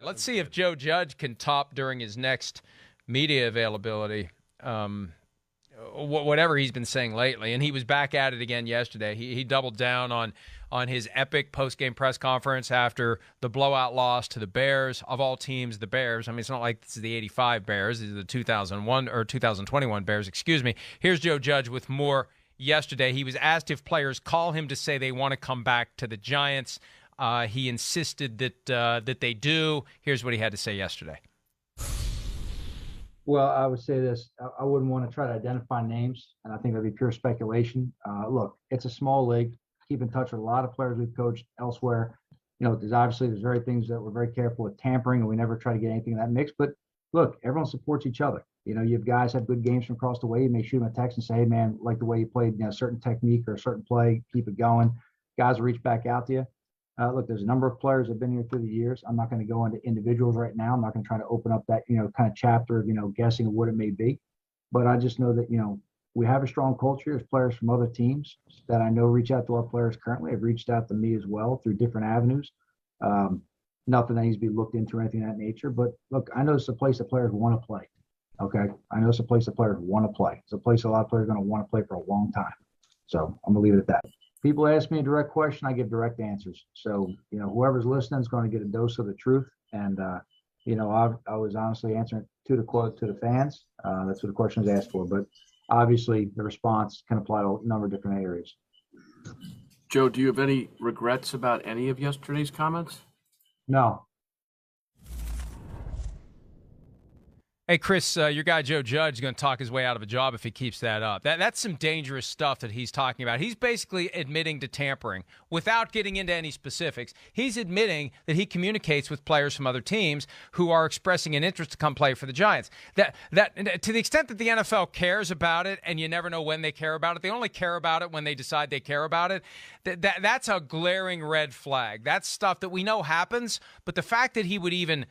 Let's see if Joe Judge can top during his next media availability whatever he's been saying lately. And he was back at it again yesterday. He doubled down on his epic post-game press conference after the blowout loss to the Bears. Of all teams, the Bears. I mean, it's not like this is the 85 Bears. This is the 2001 or 2021 Bears, excuse me. Here's Joe Judge with more yesterday. He was asked if players call him to say they want to come back to the Giants. He insisted that they do. Here's what he had to say yesterday. Well, I would say this. I wouldn't want to try to identify names, and I think that'd be pure speculation. Look, it's a small league. Keep in touch with a lot of players we've coached elsewhere. You know, there's very things that we're very careful with tampering, and we never try to get anything in that mix. But look, everyone supports each other. You know, you have guys have good games from across the way. You may shoot them a text and say, hey, man, like the way you played, a certain technique or a certain play, keep it going. Guys will reach back out to you. Look, there's a number of players that have been here through the years. I'm not going to go into individuals right now. I'm not going to try to open up that, kind of chapter of, guessing of what it may be. But I just know that, we have a strong culture. There's players from other teams that I know reach out to our players currently. Have reached out to me as well through different avenues. Nothing that needs to be looked into or anything of that nature. But look, I know it's a place that players want to play. Okay. I know it's a place that players want to play. It's a place a lot of players are going to want to play for a long time. So I'm going to leave it at that. People ask me a direct question, I give direct answers. So, whoever's listening is going to get a dose of the truth. And, I was honestly answering to the fans. That's what the question was asked for. But obviously, the response can apply to a number of different areas. Joe, do you have any regrets about any of yesterday's comments? No. Hey, Chris, your guy Joe Judge is going to talk his way out of a job if he keeps that up. That's some dangerous stuff that he's talking about. He's basically admitting to tampering without getting into any specifics. He's admitting that he communicates with players from other teams who are expressing an interest to come play for the Giants. That to the extent that the NFL cares about it, and you never know when they care about it, they only care about it when they decide they care about it. That's a glaring red flag. That's stuff that we know happens, but the fact that he would even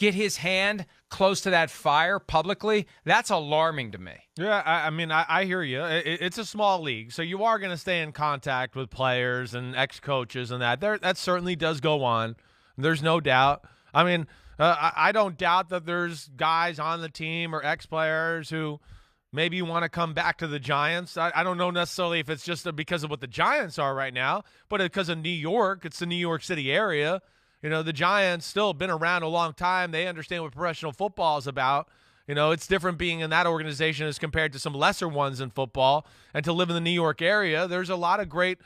get his hand close to that fire publicly, that's alarming to me. Yeah, I hear you. It's a small league, so you are going to stay in contact with players and ex-coaches and that. That certainly does go on. There's no doubt. I don't doubt that there's guys on the team or ex-players who maybe want to come back to the Giants. I don't know necessarily if it's just because of what the Giants are right now, but because of New York, it's the New York City area. The Giants still been around a long time. They understand what professional football is about. It's different being in that organization as compared to some lesser ones in football. And to live in the New York area, there's a lot of players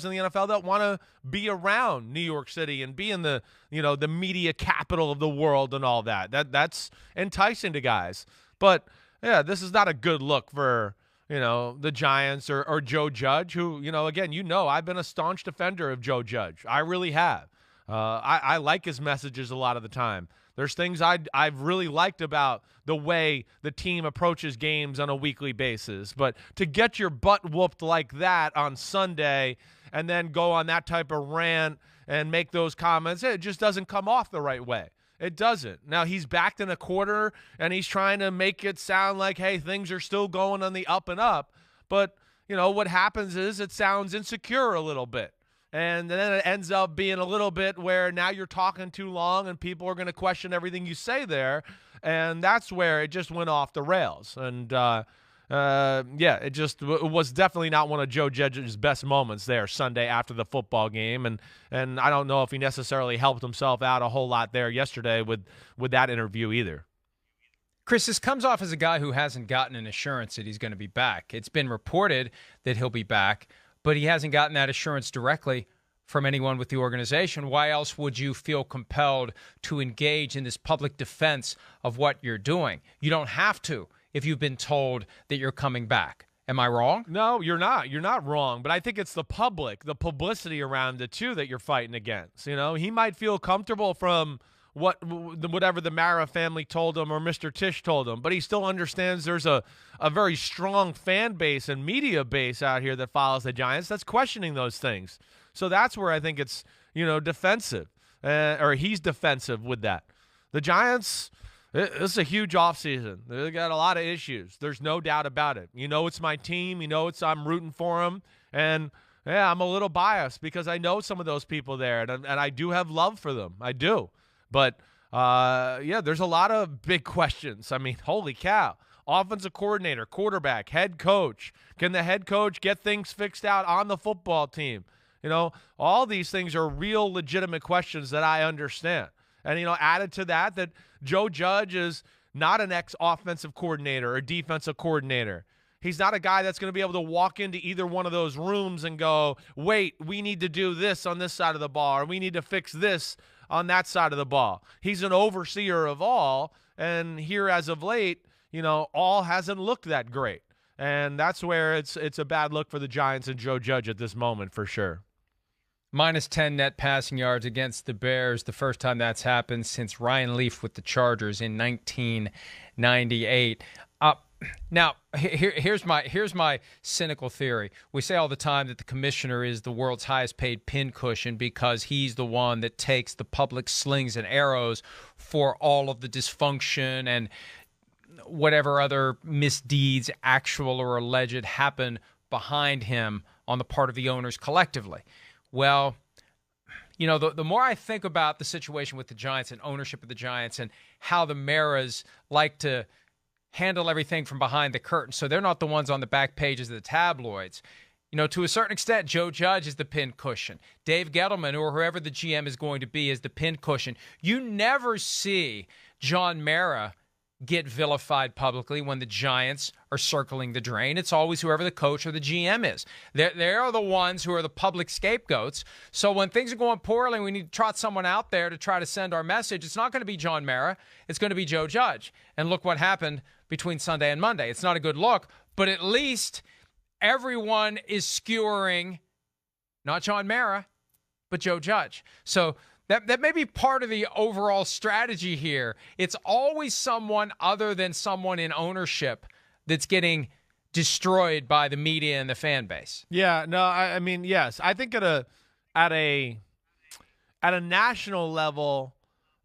in the NFL that want to be around New York City and be in the, the media capital of the world and all that. That's enticing to guys. But yeah, this is not a good look for, the Giants or Joe Judge, who, again, I've been a staunch defender of Joe Judge. I really have. I like his messages a lot of the time. There's things I've really liked about the way the team approaches games on a weekly basis. But to get your butt whooped like that on Sunday and then go on that type of rant and make those comments, it just doesn't come off the right way. It doesn't. Now, he's backed in a quarter, and he's trying to make it sound like, hey, things are still going on the up and up. But, what happens is it sounds insecure a little bit. And then it ends up being a little bit where now you're talking too long and people are going to question everything you say there. And that's where it just went off the rails. And, it was definitely not one of Joe Judge's best moments there Sunday after the football game. And I don't know if he necessarily helped himself out a whole lot there yesterday with that interview either. Chris, this comes off as a guy who hasn't gotten an assurance that he's going to be back. It's been reported that he'll be back, but he hasn't gotten that assurance directly from anyone with the organization. Why else would you feel compelled to engage in this public defense of what you're doing? You don't have to if you've been told that you're coming back. Am I wrong? No, you're not. You're not wrong. But I think it's the publicity around it, too, that you're fighting against. He might feel comfortable from whatever the Mara family told him or Mr. Tisch told him, but he still understands there's a very strong fan base and media base out here that follows the Giants that's questioning those things. So that's where I think it's, defensive, or he's defensive with that. The Giants, this is a huge offseason. They got a lot of issues. There's no doubt about it. It's my team. I'm rooting for them. And, yeah, I'm a little biased because I know some of those people there, and I do have love for them. I do. But yeah, there's a lot of big questions. I mean, holy cow. Offensive coordinator, quarterback, head coach. Can the head coach get things fixed out on the football team? You know, all these things are real legitimate questions that I understand. And, you know, added to that Joe Judge is not an ex-offensive coordinator or defensive coordinator. He's not a guy that's going to be able to walk into either one of those rooms and go, wait, we need to do this on this side of the ball, or we need to fix this on that side of the ball. He's an overseer of all, and here as of late, you know, all hasn't looked that great. And that's where it's a bad look for the Giants and Joe Judge at this moment for sure. Minus 10 net passing yards against the Bears, the first time that's happened since Ryan Leaf with the Chargers in 1998. Now, here's my cynical theory. We say all the time that the commissioner is the world's highest paid pincushion because he's the one that takes the public slings and arrows for all of the dysfunction and whatever other misdeeds, actual or alleged, happen behind him on the part of the owners collectively. Well, you know, the more I think about the situation with the Giants and ownership of the Giants and how the Maras like to handle everything from behind the curtain, so they're not the ones on the back pages of the tabloids. You know, to a certain extent, Joe Judge is the pincushion. Dave Gettleman or whoever the GM is going to be is the pincushion. You never see John Mara get vilified publicly when the Giants are circling the drain. It's always whoever the coach or the GM is. They are the ones who are the public scapegoats. So when things are going poorly and we need to trot someone out there to try to send our message, it's not going to be John Mara. It's going to be Joe Judge. And look what happened between Sunday and Monday. It's not a good look, but at least everyone is skewering not John Mara, but Joe Judge. So that may be part of the overall strategy here. It's always someone other than someone in ownership that's getting destroyed by the media and the fan base. Yeah, no, I mean, yes. I think at a national level,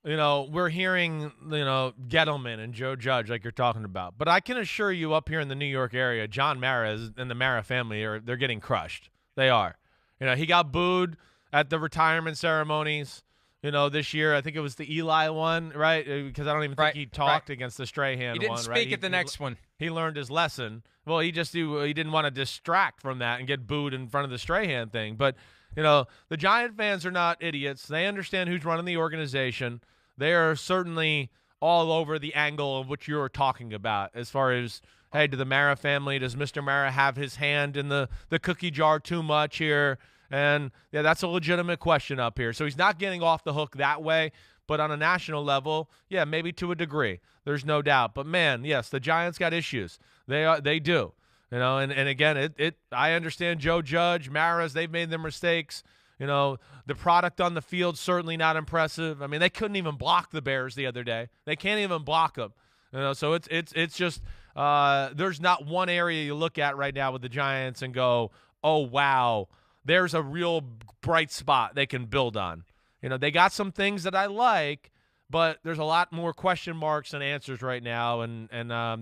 you know, we're hearing, you know, Gettleman and Joe Judge like you're talking about. But I can assure you up here in the New York area, John Mara and the Mara family they're getting crushed. They are. You know, he got booed at the retirement ceremonies. You know, this year, I think it was the Eli one, right? Because I don't even think he talked against the Strahan one, right? He didn't speak at the next one. He learned his lesson. Well, he didn't want to distract from that and get booed in front of the Strahan thing. But, you know, the Giant fans are not idiots. They understand who's running the organization. They are certainly all over the angle of what you're talking about as far as, hey, to the Mara family, does Mr. Mara have his hand in the cookie jar too much here? And, yeah, that's a legitimate question up here. So he's not getting off the hook that way. But on a national level, yeah, maybe to a degree. There's no doubt. But, man, yes, the Giants got issues. They do. You know, and again, I understand Joe Judge, Maras, they've made their mistakes. You know, the product on the field certainly not impressive. I mean, they couldn't even block the Bears the other day. They can't even block them. You know, so it's just there's not one area you look at right now with the Giants and go, oh, wow, there's a real bright spot they can build on. You know, they got some things that I like, but there's a lot more question marks than answers right now, and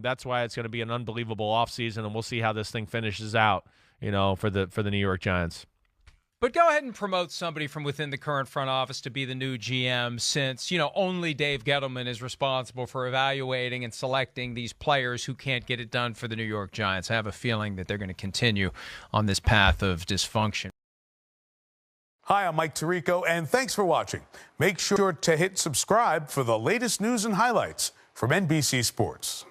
that's why it's going to be an unbelievable offseason, and we'll see how this thing finishes out, you know, for the New York Giants. But go ahead and promote somebody from within the current front office to be the new GM since, you know, only Dave Gettleman is responsible for evaluating and selecting these players who can't get it done for the New York Giants. I have a feeling that they're going to continue on this path of dysfunction. Hi, I'm Mike Tirico, and thanks for watching. Make sure to hit subscribe for the latest news and highlights from NBC Sports.